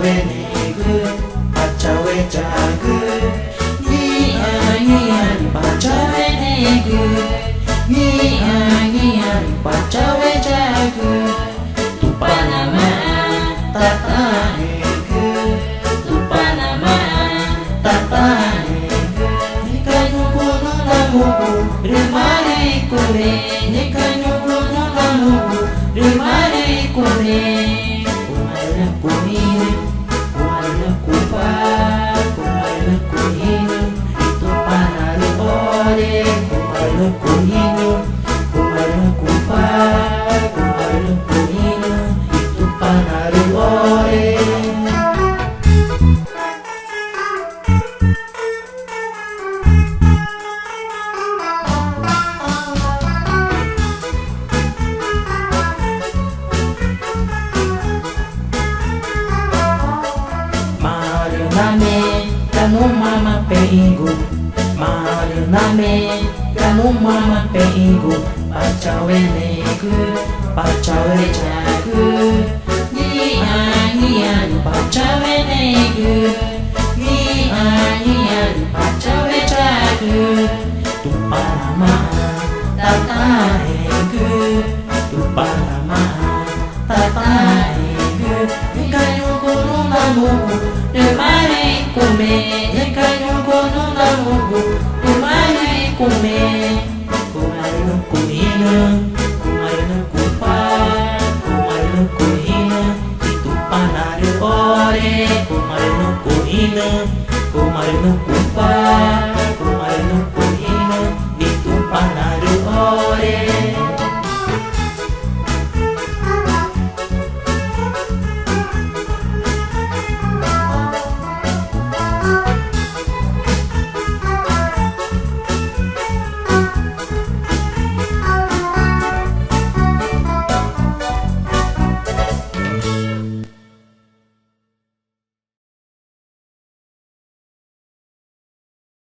negu, pacawe jagu. Ngian pacawe negu, ngian pacawe jagu. Lupa nama tata negu, lupa nama tata negu. Nikanyuku nulamuku, remari kure. Nikanyuku nulamuku, remari kure. Kumala kuhinu, kumala kupa, kumala kuhinu. Itu panari ore, kumala kuhinu, kumala kupa, kumala kuhinu. Itu panari ore. Mario name, kanu mama peingu. Mario name, kanu mama peingu. Pacawe negu, pacawe jagu. Ngian pacawe negu, ngian pacawe jagu. Tupa nama tata negu, tupa nama tata negu. Nikanyuku nulamuku, remari kume.